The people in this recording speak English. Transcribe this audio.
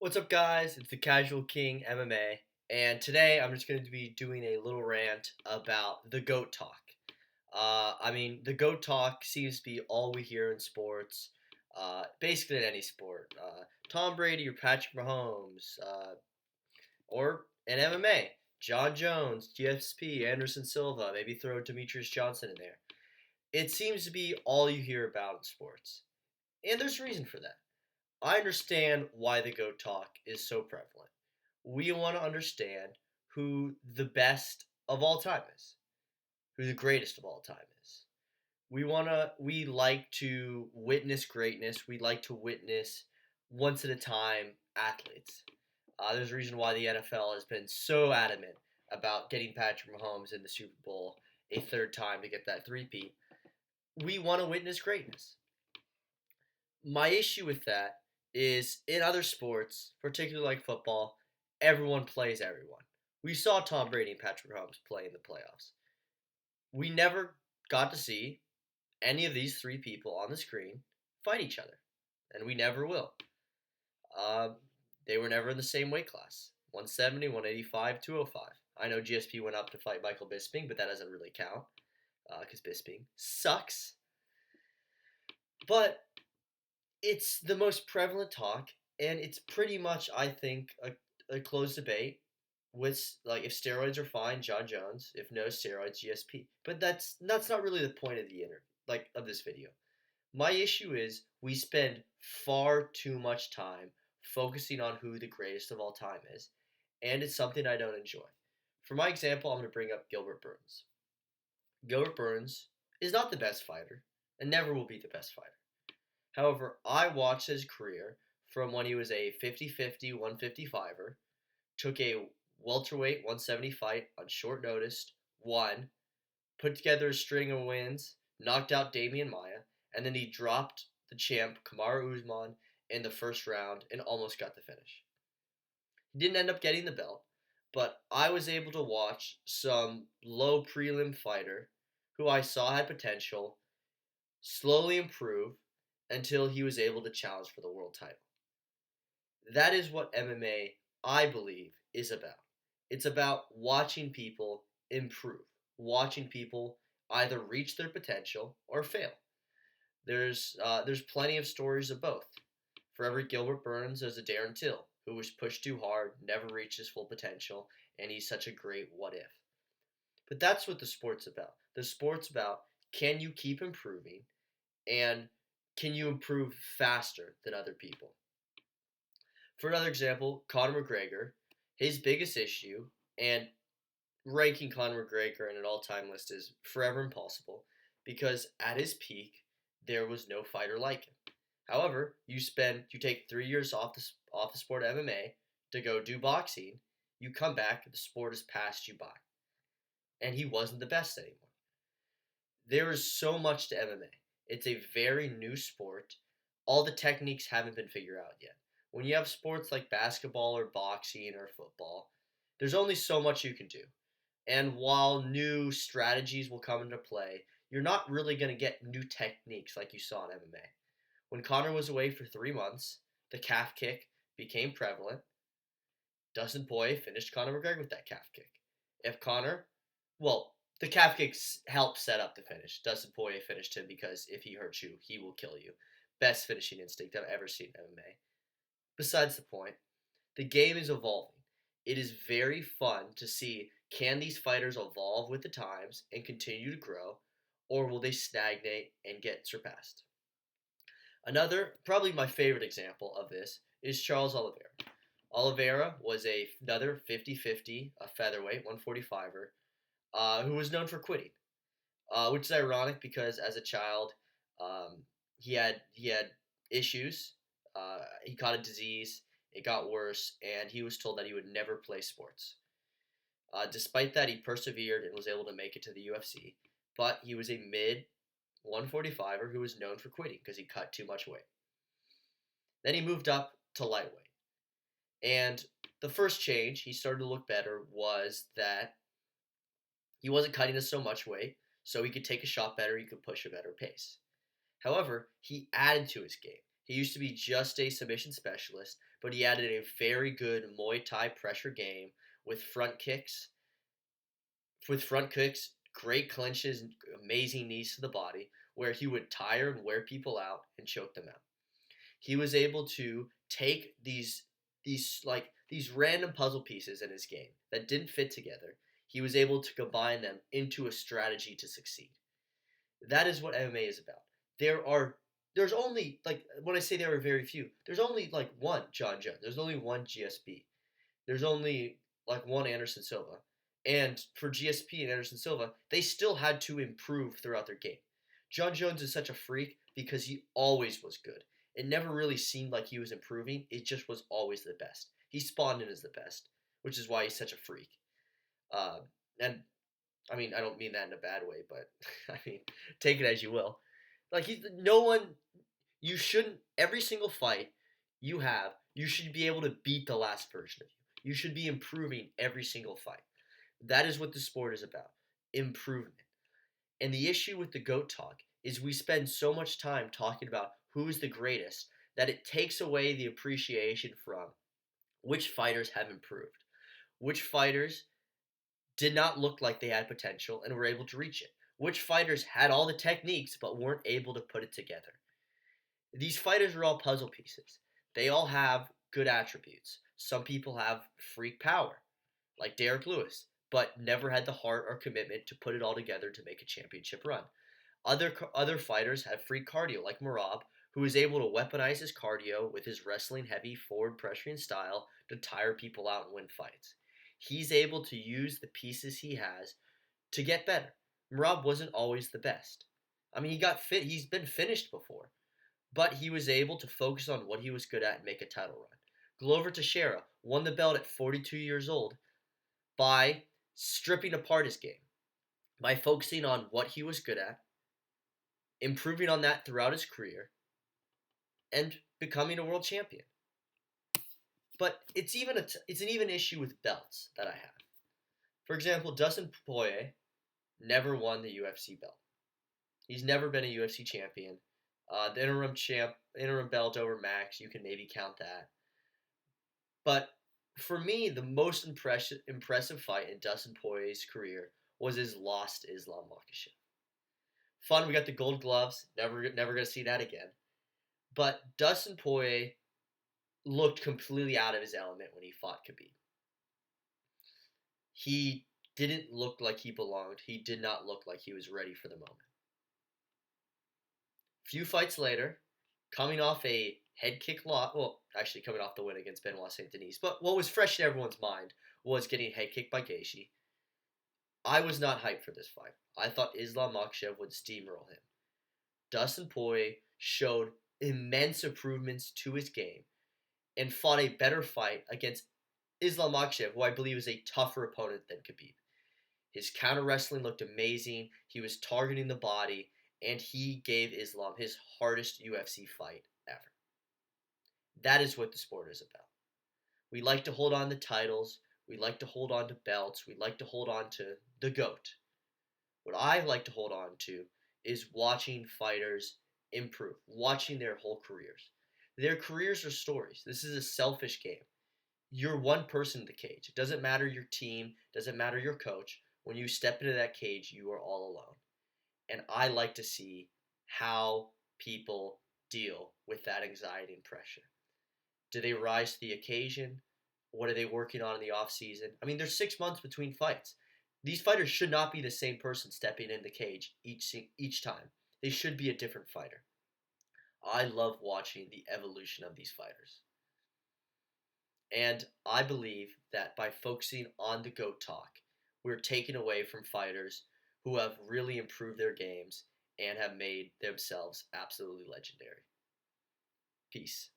What's up, guys? It's the Casual King MMA, and today I'm just going to be doing a little rant about the GOAT talk. The GOAT talk seems to be all we hear in sports, basically in any sport. Tom Brady or Patrick Mahomes, or in MMA, John Jones, GSP, Anderson Silva, maybe throw Demetrius Johnson in there. It seems to be all you hear about in sports, and there's a reason for that. I understand why the GOAT talk is so prevalent. We want to understand who the best of all time is, who the greatest of all time is. We like to witness greatness. We like to witness once at a time athletes. There's a reason why the NFL has been so adamant about getting Patrick Mahomes in the Super Bowl a third time to get that three-peat. We want to witness greatness. My issue with that is in other sports, particularly like football, everyone plays everyone. We saw Tom Brady and Patrick Mahomes play in the playoffs. We never got to see any of these three people on the screen fight each other, and we never will. Uh, they were never in the same weight class 170, 185, 205. I know GSP went up to fight Michael Bisping, but that doesn't really count because Bisping sucks. But it's the most prevalent talk, and it's pretty much, I think, a closed debate. With like, if steroids are fine, John Jones. If no steroids, GSP. But that's not really the point of the interview, like of this video. My issue is we spend far too much time focusing on who the greatest of all time is, and it's something I don't enjoy. For my example, I'm going to bring up Gilbert Burns. Gilbert Burns is not the best fighter, and never will be the best fighter. However, I watched his career from when he was a 50-50 155er, took a welterweight 170 fight on short notice, won, put together a string of wins, knocked out Damian Maia, and then he dropped the champ Kamaru Usman in the first round and almost got the finish. He didn't end up getting the belt, but I was able to watch some low prelim fighter who I saw had potential slowly improve until he was able to challenge for the world title. That is what MMA, I believe, is about. It's about watching people improve, watching people either reach their potential or fail. There's plenty of stories of both. For every Gilbert Burns, there's a Darren Till who was pushed too hard, never reached his full potential, and he's such a great what if. But that's what the sport's about. The sport's about, can you keep improving, and can you improve faster than other people? For another example, Conor McGregor, his biggest issue, and ranking Conor McGregor in an all-time list is forever impossible, because at his peak, there was no fighter like him. However, you take 3 years off the sport of MMA to go do boxing, you come back, the sport has passed you by, and he wasn't the best anymore. There is so much to MMA. It's a very new sport. All the techniques haven't been figured out yet. When you have sports like basketball or boxing or football, there's only so much you can do. And while new strategies will come into play, you're not really going to get new techniques like you saw in MMA. When Conor was away for 3 months, the calf kick became prevalent. Dustin Poirier finished Conor McGregor with that calf kick. If Conor, well, the calf kick helped set up the finish. Dustin Poirier finished him because if he hurts you, he will kill you. Best finishing instinct I've ever seen in MMA. Besides the point, the game is evolving. It is very fun to see, can these fighters evolve with the times and continue to grow, or will they stagnate and get surpassed? Another, probably my favorite example of this, is Charles Oliveira. Oliveira was another 50-50, a featherweight, 145er, who was known for quitting, which is ironic because as a child, he had issues. He caught a disease. It got worse, and he was told that he would never play sports. Despite that, he persevered and was able to make it to the UFC. But he was a mid 145er who was known for quitting because he cut too much weight. Then he moved up to lightweight. And the first change, he started to look better, was that he wasn't cutting us so much weight, so he could take a shot better, he could push a better pace. However, he added to his game. He used to be just a submission specialist, but he added a very good Muay Thai pressure game with front kicks, great clinches, amazing knees to the body, where he would tire and wear people out and choke them out. He was able to take these random puzzle pieces in his game that didn't fit together. He was able to combine them into a strategy to succeed. That is what MMA is about. There's only, like, when I say there are very few, there's only like one John Jones. There's only one GSP. There's only like one Anderson Silva. And for GSP and Anderson Silva, they still had to improve throughout their game. John Jones is such a freak because he always was good. It never really seemed like he was improving. It just was always the best. He spawned in as the best, which is why he's such a freak. Uh, and I mean, I don't mean that in a bad way, but I mean, take it as you will. Like, no one, you shouldn't, every single fight you have, you should be able to beat the last version of you. You should be improving every single fight. That is what the sport is about, improvement. And the issue with the GOAT talk is we spend so much time talking about who is the greatest that it takes away the appreciation from which fighters have improved, which fighters did not look like they had potential and were able to reach it, which fighters had all the techniques but weren't able to put it together. These fighters are all puzzle pieces. They all have good attributes. Some people have freak power, like Derrick Lewis, but never had the heart or commitment to put it all together to make a championship run. Other fighters have freak cardio, like Merab, who is able to weaponize his cardio with his wrestling heavy forward pressuring style to tire people out and win fights. He's able to use the pieces he has to get better. Merab wasn't always the best. I mean, he got fit. He's been finished before, but he was able to focus on what he was good at and make a title run. Glover Teixeira won the belt at 42 years old by stripping apart his game, by focusing on what he was good at, improving on that throughout his career, and becoming a world champion. But it's an even issue with belts that I have. For example, Dustin Poirier never won the UFC belt. He's never been a UFC champion. The interim belt over Max, you can maybe count that. But for me, the most impressive fight in Dustin Poirier's career was his loss to Islam Makhachev. Fun, we got the gold gloves. Never gonna see that again. But Dustin Poirier looked completely out of his element when he fought Khabib. He didn't look like he belonged. He did not look like he was ready for the moment. Few fights later, coming off a head kick loss, well, actually coming off the win against Benoit Saint Denis, but what was fresh in everyone's mind was getting head kicked by Gaethje. I was not hyped for this fight. I thought Islam Makhachev would steamroll him. Dustin Poirier showed immense improvements to his game and fought a better fight against Islam Makhachev, who I believe is a tougher opponent than Khabib. His counter wrestling looked amazing. He was targeting the body, and he gave Islam his hardest UFC fight ever. That is what the sport is about. We like to hold on to titles. We like to hold on to belts. We like to hold on to the GOAT. What I like to hold on to is watching fighters improve, watching their whole careers. Their careers are stories. This is a selfish game. You're one person in the cage. It doesn't matter your team, doesn't matter your coach. When you step into that cage, you are all alone. And I like to see how people deal with that anxiety and pressure. Do they rise to the occasion? What are they working on in the off season? I mean, there's 6 months between fights. These fighters should not be the same person stepping in the cage each time. They should be a different fighter. I love watching the evolution of these fighters. And I believe that by focusing on the GOAT talk, we're taking away from fighters who have really improved their games and have made themselves absolutely legendary. Peace.